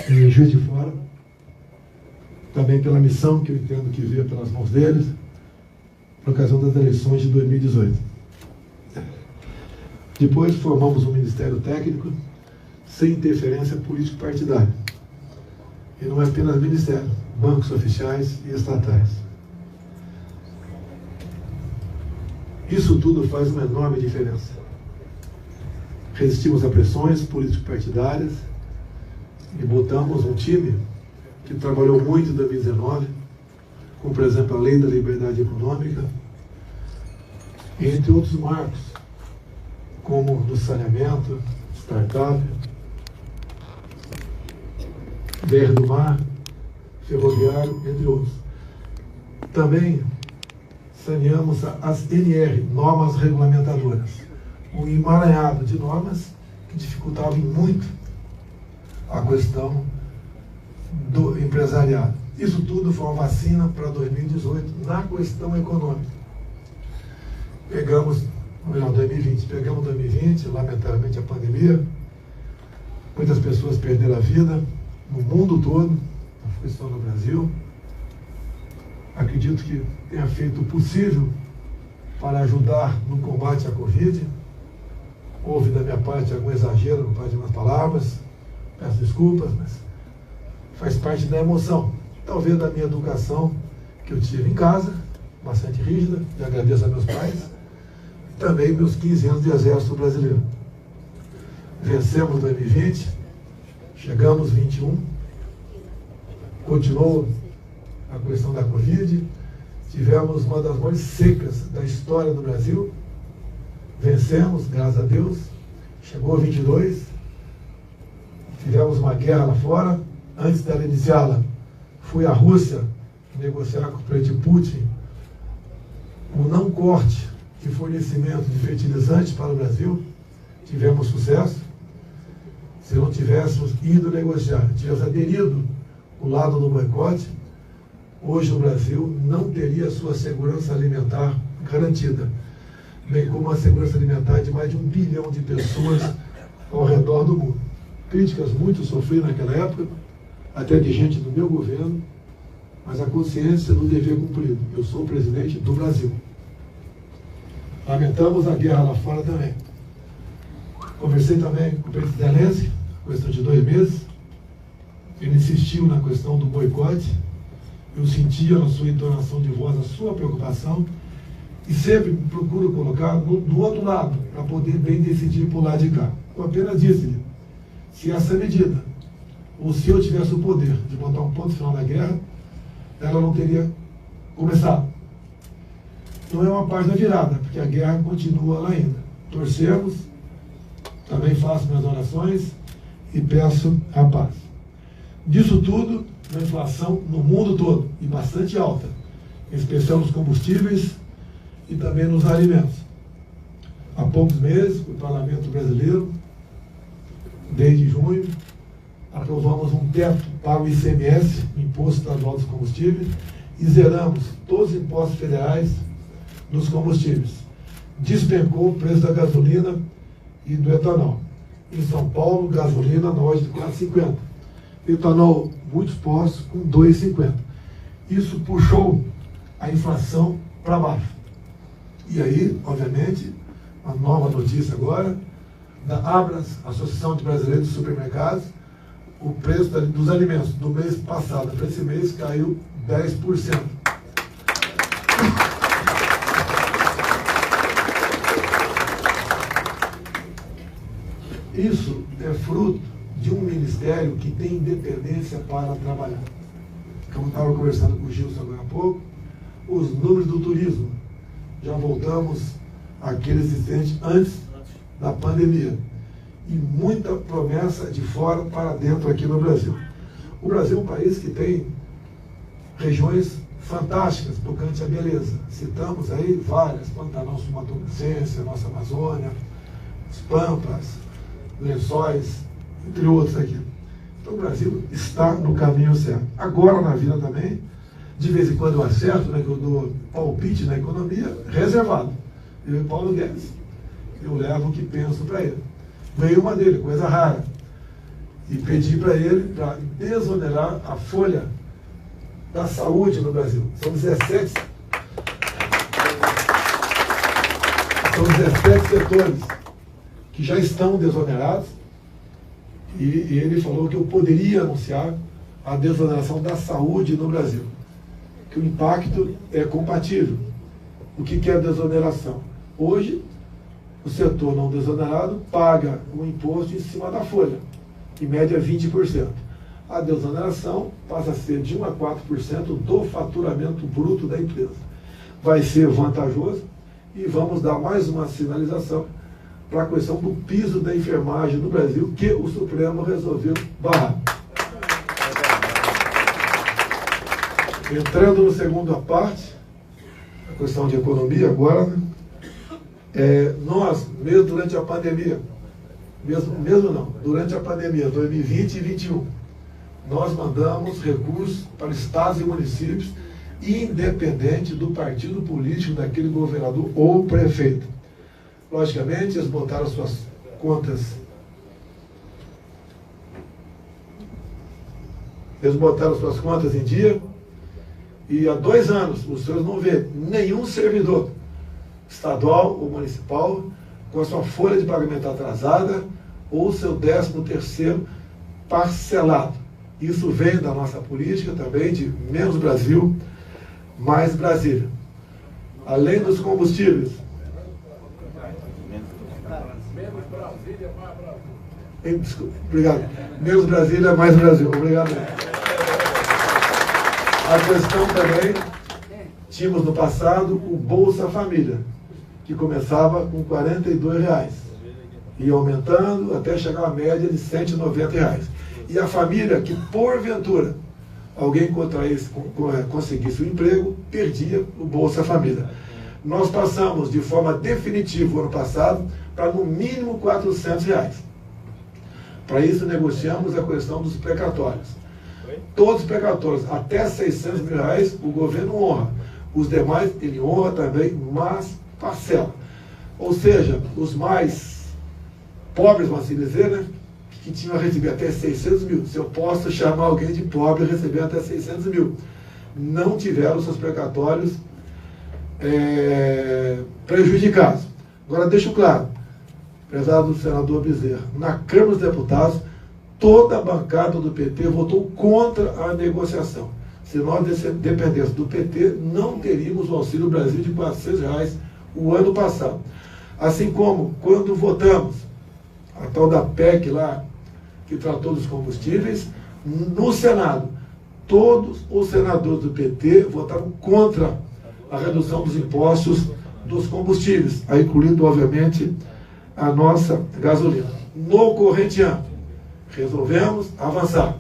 em Juiz de Fora, também pela missão que eu entendo que veio pelas mãos deles, por ocasião das eleições de 2018. Depois formamos um Ministério Técnico sem interferência político-partidária. E não é apenas ministério, bancos oficiais e estatais. Isso tudo faz uma enorme diferença. Resistimos a pressões político-partidárias e botamos um time que trabalhou muito em 2019, como, por exemplo, a Lei da Liberdade Econômica, entre outros marcos, como no saneamento, startup, BR do Mar, ferroviário, entre outros. Também saneamos as NR, normas regulamentadoras, um emaranhado de normas que dificultavam muito a questão do empresariado. Isso tudo foi uma vacina para 2018 na questão econômica. Pegamos 2020, lamentavelmente a pandemia, muitas pessoas perderam a vida no mundo todo, não foi só no Brasil. Acredito que tenha feito o possível para ajudar no combate à Covid. Houve da minha parte algum exagero no par de umas palavras, peço desculpas, mas faz parte da emoção, talvez da minha educação que eu tive em casa, bastante rígida, e agradeço a meus pais, e também meus 15 anos de Exército Brasileiro. Vencemos 2020, chegamos 21, continuou a questão da Covid, tivemos uma das maiores secas da história do Brasil, vencemos, graças a Deus, chegou 22, tivemos uma guerra lá fora. Antes dela iniciá-la, fui à Rússia negociar com o presidente Putin o não corte de fornecimento de fertilizantes para o Brasil. Tivemos sucesso. Se não tivéssemos ido negociar, tivéssemos aderido o lado do boicote, hoje o Brasil não teria sua segurança alimentar garantida, bem como a segurança alimentar de mais de 1 bilhão de pessoas ao redor do mundo. Críticas muito sofri naquela época, até de gente do meu governo, mas a consciência do dever cumprido. Eu sou o presidente do Brasil. Lamentamos a guerra lá fora também. Conversei também com o presidente Zelensky, questão de 2 meses. Ele insistiu na questão do boicote. Eu sentia na sua entonação de voz a sua preocupação e sempre procuro colocar do outro lado, para poder bem decidir por lá de cá. Eu apenas disse-lhe, se essa medida, ou se eu tivesse o poder de botar um ponto final na guerra, ela não teria começado. Não é uma página virada, porque a guerra continua lá ainda. Torcemos, também faço minhas orações e peço a paz. Disso tudo, a inflação no mundo todo, e bastante alta, em especial nos combustíveis e também nos alimentos. Há poucos meses, o Parlamento Brasileiro, desde junho, aprovamos um teto para o ICMS, Imposto Estadual dos Combustíveis, e zeramos todos os impostos federais nos combustíveis. Despencou o preço da gasolina e do etanol. Em São Paulo, gasolina na ordem de 4,50. Etanol, muitos postos, com 2,50. Isso puxou a inflação para baixo. E aí, obviamente, a nova notícia agora, da Abras, Associação de Brasileiros de Supermercados, o preço dos alimentos do mês passado para esse mês caiu 10%. Isso é fruto de um ministério que tem independência para trabalhar. Como eu estava conversando com o Gilson agora há pouco, os números do turismo, já voltamos àquele existente antes da pandemia. E muita promessa de fora para dentro aqui no Brasil. O Brasil é um país que tem regiões fantásticas tocante à beleza. Citamos aí várias, Pantanal Sul-Mato-Grossense, nossa Amazônia, os Pampas, Lençóis, entre outros aqui. Então o Brasil está no caminho certo. Agora na vida também, de vez em quando eu acerto, né, que eu dou palpite na economia, reservado. Eu e Paulo Guedes. Eu levo o que penso para ele. Veio uma dele, coisa rara. e pedi para ele para desonerar a folha da saúde no Brasil. São 17 setores que já estão desonerados, e ele falou que eu poderia anunciar a desoneração da saúde no Brasil, que o impacto é compatível. O que é a desoneração? Hoje, o setor não desonerado paga um imposto em cima da folha, em média 20%. A desoneração passa a ser de 1 a 4% do faturamento bruto da empresa. Vai ser vantajoso, e vamos dar mais uma sinalização para a questão do piso da enfermagem no Brasil, que o Supremo resolveu barrar. Entrando no segunda parte, a questão de economia agora, né? Nós, mesmo durante a pandemia, durante a pandemia 2020 e 2021, nós mandamos recursos para estados e municípios, independente do partido político daquele governador ou prefeito. Logicamente, eles botaram suas contas. Eles botaram suas contas em dia, e há 2 anos os senhores não vê nenhum servidor estadual ou municipal com a sua folha de pagamento atrasada ou seu 13º parcelado. Isso vem da nossa política também de menos Brasil, mais Brasília. Além dos combustíveis. Menos Brasília, mais Brasil. Desculpa, obrigado. Menos Brasília, mais Brasil. Obrigado. A questão também, tínhamos no passado o Bolsa Família, que começava com R$42, ia aumentando até chegar à média de R$190. E a família que, porventura, alguém conseguisse um emprego, perdia o Bolsa Família. Nós passamos de forma definitiva o ano passado para no mínimo R$400. Para isso negociamos a questão dos precatórios. Todos os precatórios até R$600 mil, o governo honra. Os demais ele honra também, mas parcela. Ou seja, os mais pobres, vamos assim dizer, né? Que tinham a receber até 600 mil. Se eu posso chamar alguém de pobre recebendo até 600 mil. Não tiveram seus precatórios prejudicados. Agora, deixo claro, prezado senador Bezerra, na Câmara dos Deputados, toda a bancada do PT votou contra a negociação. Se nós dependêssemos do PT, não teríamos o Auxílio Brasil de R$400 o ano passado. Assim como, quando votamos a tal da PEC lá, que tratou dos combustíveis, no Senado, todos os senadores do PT votaram contra a redução dos impostos dos combustíveis, aí incluindo, obviamente, a nossa gasolina. No corrente ano, resolvemos avançar.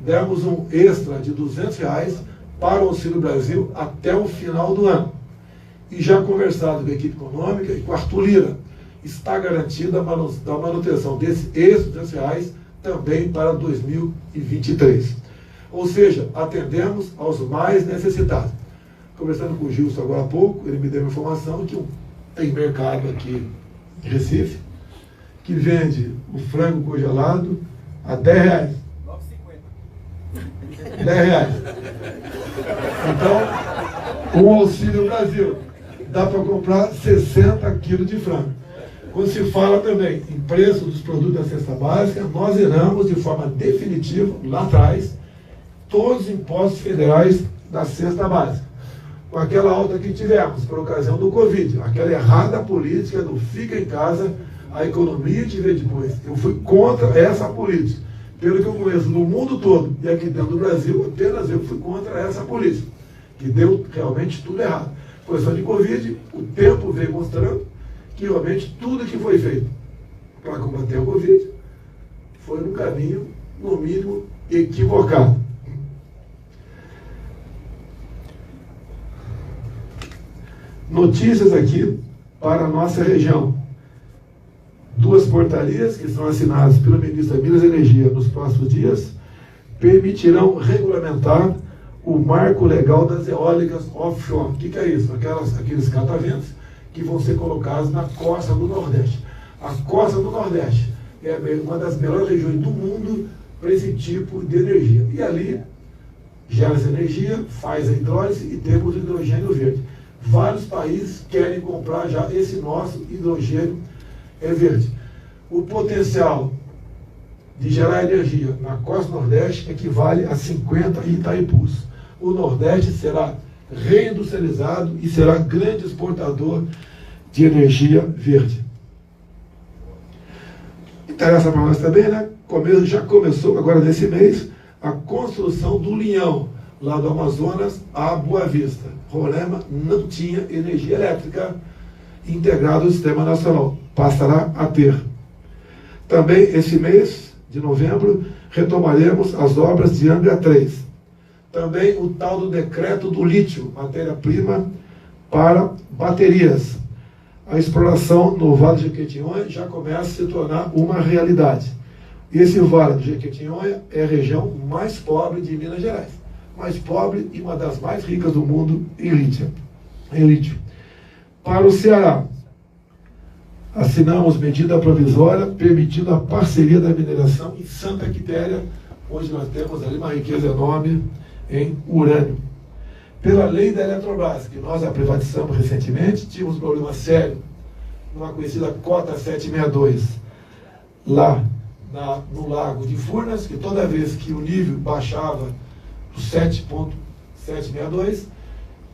Demos um extra de R$200 para o Auxílio Brasil até o final do ano. E já conversado com a equipe econômica e com Arthur Lira, está garantida a manutenção desse extra de R$200 também para 2023. Ou seja, atendemos aos mais necessitados. Conversando com o Gilson agora há pouco, ele me deu uma informação que tem mercado aqui em Recife, que vende o frango congelado a R$10. R$10. Então, o Auxílio Brasil dá para comprar 60 quilos de frango. Quando se fala também em preço dos produtos da cesta básica, nós zeramos de forma definitiva, lá atrás, todos os impostos federais da cesta básica. Com aquela alta que tivemos por ocasião do Covid, aquela errada política do fica em casa, a economia te vê depois. Eu fui contra essa política. Pelo que eu conheço no mundo todo e aqui dentro do Brasil, apenas eu fui contra essa política, que deu realmente tudo errado. Questão de Covid, o tempo veio mostrando que realmente tudo que foi feito para combater o Covid foi num caminho, no mínimo, equivocado. Notícias aqui para a nossa região. 2 portarias que são assinadas pelo ministro da Minas e Energia nos próximos dias permitirão regulamentar o marco legal das eólicas offshore. O que é isso? Aqueles cataventos que vão ser colocados na costa do Nordeste. A costa do Nordeste é uma das melhores regiões do mundo para esse tipo de energia. E ali gera essa energia, faz a hidrólise e temos o hidrogênio verde. Vários países querem comprar já esse nosso hidrogênio verde. O potencial de gerar energia na costa nordeste equivale a 50 Itaipus. O Nordeste será reindustrializado e será grande exportador de energia verde. Interessa para nós também, né? Já começou agora nesse mês a construção do linhão lá do Amazonas a Boa Vista. Roraima não tinha energia elétrica integrada ao Sistema Nacional. Passará a ter. Também esse mês de novembro retomaremos as obras de Angra 3. Também o tal do decreto do lítio, matéria-prima para baterias. A exploração no Vale do Jequitinhonha já começa a se tornar uma realidade. Esse Vale do Jequitinhonha é a região mais pobre de Minas Gerais. Mais pobre e uma das mais ricas do mundo em lítio. Para o Ceará, assinamos medida provisória permitindo a parceria da mineração em Santa Quitéria, onde nós temos ali uma riqueza enorme em urânio. Pela lei da Eletrobras, que nós a privatizamos recentemente, tínhamos um problema sério numa conhecida cota 762, lá no Lago de Furnas, que toda vez que o nível baixava do 7,762,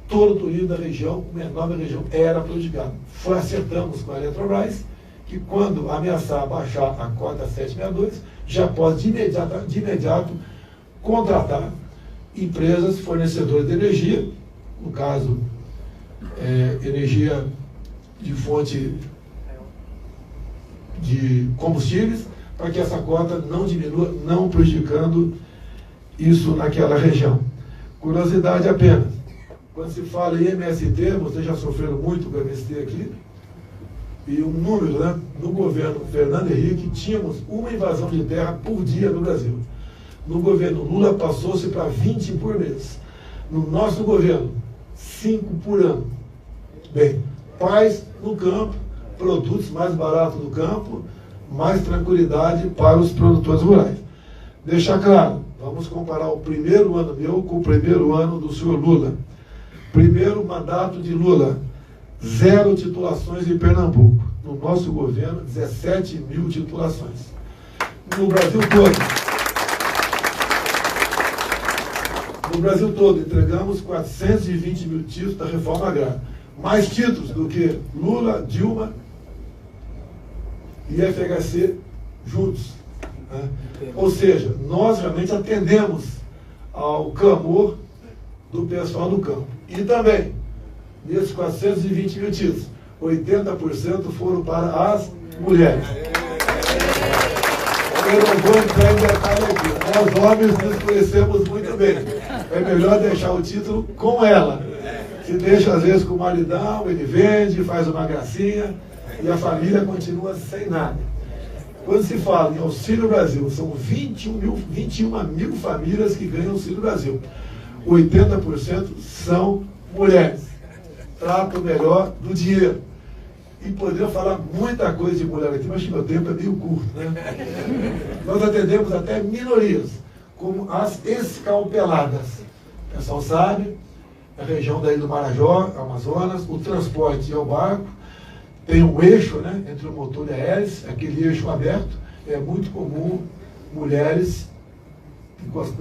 todo o turismo da região, uma enorme região, era prejudicado. Acertamos com a Eletrobras que quando ameaçar baixar a cota 762, já pode de imediato contratar empresas fornecedoras de energia, no caso, energia de fonte de combustíveis, para que essa cota não diminua, não prejudicando isso naquela região. Curiosidade apenas, quando se fala em MST, vocês já sofreram muito com o MST aqui, e um número, né? No governo Fernando Henrique, tínhamos uma invasão de terra por dia no Brasil. No governo Lula, passou-se para 20 por mês. No nosso governo, 5 por ano. Bem, paz no campo, produtos mais baratos no campo, mais tranquilidade para os produtores rurais. Deixar claro, vamos comparar o primeiro ano meu com o primeiro ano do senhor Lula. Primeiro mandato de Lula, 0 titulações em Pernambuco. No nosso governo, 17 mil titulações. No Brasil todo, entregamos 420 mil títulos da reforma agrária. Mais títulos do que Lula, Dilma e FHC juntos. Né? Ou seja, nós realmente atendemos ao clamor do pessoal do campo. E também, nesses 420 mil títulos, 80% foram para as mulheres. Eu não vou entrar em detalhe aqui. Nós homens nos conhecemos muito bem. É melhor deixar o título com ela. Se deixa às vezes com o maridão, ele vende, faz uma gracinha e a família continua sem nada. Quando se fala em Auxílio Brasil, são 21 mil famílias que ganham Auxílio Brasil. 80% são mulheres. Trato melhor do dinheiro. E poderia falar muita coisa de mulher aqui, mas que meu tempo é meio curto, né? Nós atendemos até minorias, como as escalpeladas. O pessoal sabe, a região da Ilha do Marajó, Amazonas, o transporte é o barco, tem um eixo, né, entre o motor e a hélice, aquele eixo aberto, é muito comum mulheres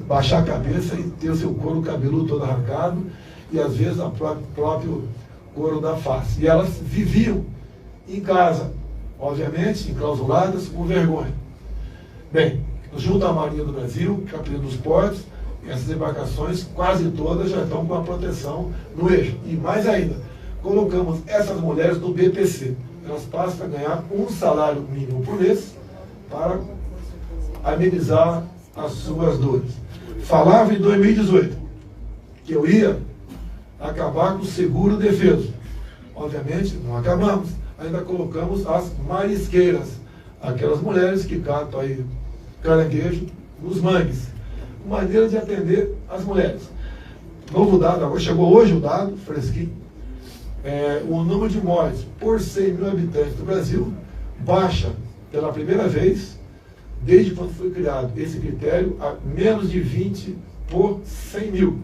baixar a cabeça e ter o seu couro cabeludo todo arrancado, e às vezes o próprio couro da face. E elas viviam em casa, obviamente, enclausuladas, com vergonha. Bem, junto à Marinha do Brasil, Capitania dos Portos, essas embarcações, quase todas já estão com a proteção no eixo. E mais ainda, colocamos essas mulheres no BPC. Elas passam a ganhar um salário mínimo por mês para amenizar as suas dores. Falava em 2018 que eu ia acabar com o seguro defeso. Obviamente, não acabamos. Ainda colocamos as marisqueiras, aquelas mulheres que catam aí caranguejo nos mangues. Uma maneira de atender as mulheres. Novo dado, agora chegou hoje o dado, fresquinho. O número de mortes por 100 mil habitantes do Brasil baixa pela primeira vez desde quando foi criado esse critério, a menos de 20 por 100 mil.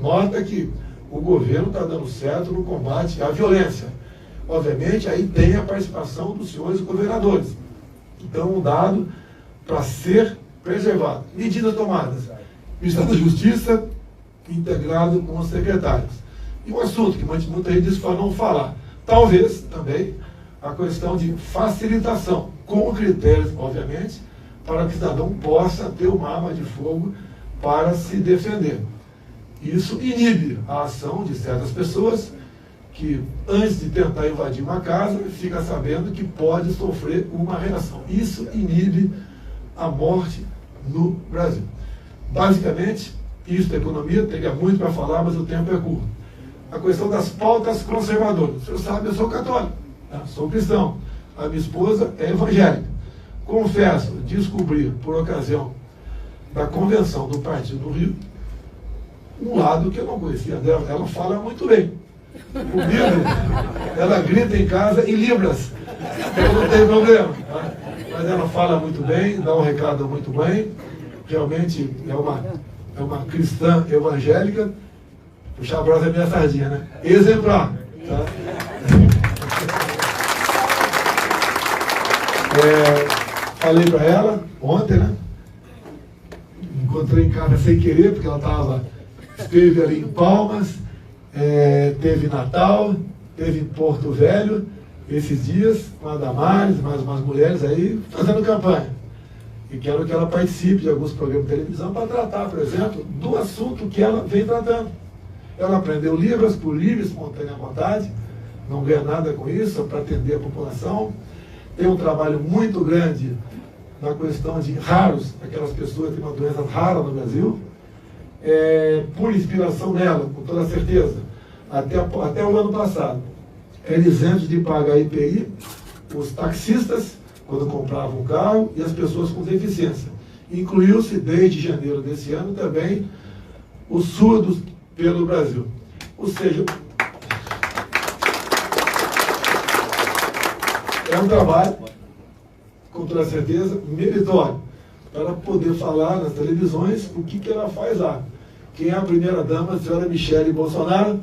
Nota que o governo está dando certo no combate à violência. Obviamente, aí tem a participação dos senhores governadores. Então, um dado para ser preservado. Medidas tomadas. Ministério da Justiça, integrado com os secretários. E um assunto que muita gente diz para não falar. Talvez, também, a questão de facilitação, com critérios, obviamente, para que o cidadão possa ter uma arma de fogo para se defender. Isso inibe a ação de certas pessoas que, antes de tentar invadir uma casa, fica sabendo que pode sofrer uma reação. Isso inibe a morte no Brasil. Basicamente, isso da economia, teria muito para falar, mas o tempo é curto. A questão das pautas conservadoras. O senhor sabe, eu sou católico, né? Sou cristão. A minha esposa é evangélica. Confesso, descobri, por ocasião da convenção do Partido do Rio, um lado que eu não conhecia dela. Ela fala muito bem. Comigo, ela grita em casa em libras. Então não tem problema. Tá? Mas ela fala muito bem, dá um recado muito bem. Realmente é uma cristã evangélica. Puxar a brasa é minha sardinha, né? Exemplar. Tá? Falei para ela ontem, né? Encontrei em casa sem querer, porque ela esteve ali em Palmas, teve Natal, teve em Porto Velho, esses dias, com a Damares, mais umas mulheres aí, fazendo campanha. E quero que ela participe de alguns programas de televisão para tratar, por exemplo, do assunto que ela vem tratando. Ela aprendeu Libras por livre, espontânea vontade, não ganha nada com isso, só para atender a população. Tem um trabalho muito grande na questão de raros, aquelas pessoas que têm uma doença rara no Brasil. Por inspiração nela, com toda certeza, até o ano passado, era isento de pagar IPI os taxistas, quando compravam um carro, e as pessoas com deficiência. Incluiu-se, desde janeiro desse ano, também os surdos pelo Brasil. Ou seja, é um trabalho, com toda certeza, meritório, para poder falar nas televisões o que ela faz lá. Quem é a primeira-dama, a senhora Michele Bolsonaro,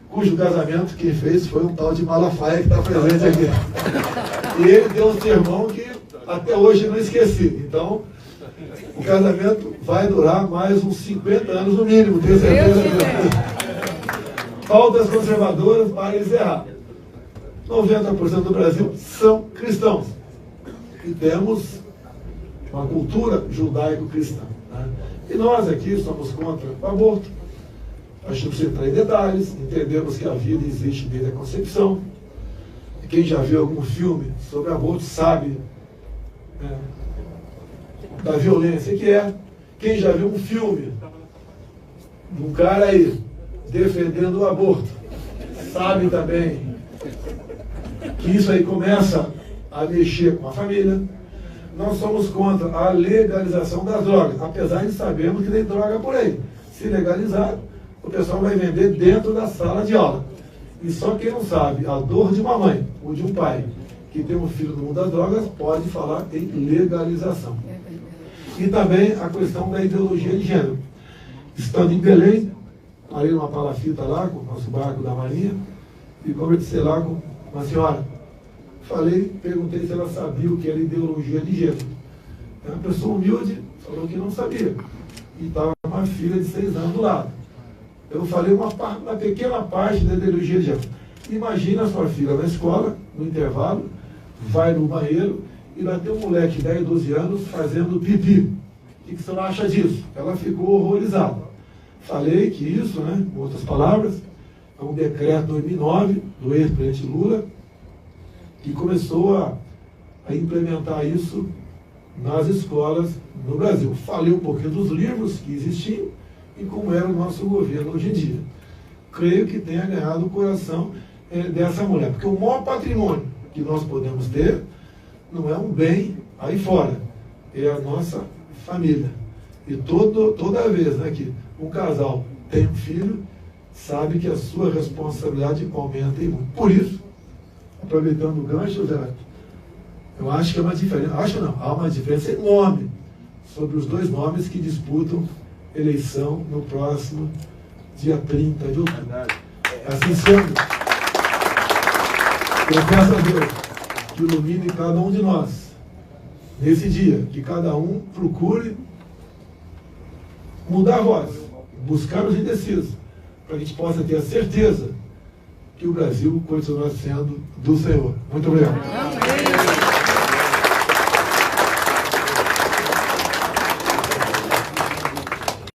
cujo casamento quem fez foi um tal de Malafaia que está presente aqui. E ele deu um sermão que até hoje não esqueci. Então, o casamento vai durar mais uns 50 anos no mínimo, tenho certeza. Pautas conservadoras para encerrar. 90% do Brasil são cristãos. E temos uma cultura judaico-cristã. Né? E nós aqui somos contra o aborto. A gente precisa entrar em detalhes, entendemos que a vida existe desde a concepção. E quem já viu algum filme sobre aborto sabe da violência que é. Quem já viu um filme de um cara aí defendendo o aborto, sabe também que isso aí começa a mexer com a família. Nós somos contra a legalização das drogas, apesar de sabermos que tem droga por aí. Se legalizar, o pessoal vai vender dentro da sala de aula. E só quem não sabe a dor de uma mãe ou de um pai que tem um filho no mundo das drogas pode falar em legalização. E também a questão da ideologia de gênero. Estando em Belém, parei numa palafita lá com o nosso barco da Marinha e conversei lá com uma senhora. Perguntei se ela sabia o que era ideologia de gênero. Uma pessoa humilde falou que não sabia. E estava uma filha de 6 anos do lado. Eu falei uma pequena parte da ideologia de gênero. Imagina a sua filha na escola, no intervalo, vai no banheiro e lá tem um moleque de 10, 12 anos fazendo pipi. O que você acha disso? Ela ficou horrorizada. Falei que isso, né, com outras palavras, é um decreto de 2009 do ex-presidente Lula, que começou a implementar isso nas escolas no Brasil. Falei um pouquinho dos livros que existiam e como era o nosso governo hoje em dia. Creio que tenha ganhado o coração dessa mulher, porque o maior patrimônio que nós podemos ter não é um bem aí fora, é a nossa família. E toda vez, né, que um casal tem um filho, sabe que a sua responsabilidade aumenta e muito. Por isso, aproveitando o gancho, Zé, Eu acho que é uma diferença, acho não, há uma diferença enorme sobre os dois nomes que disputam eleição no próximo dia 30 de outubro. Assim sendo, eu peço a Deus que ilumine cada um de nós nesse dia, que cada um procure mudar a voz, buscar os indecisos, para que a gente possa ter a certeza que o Brasil continua sendo do Senhor. Muito obrigado.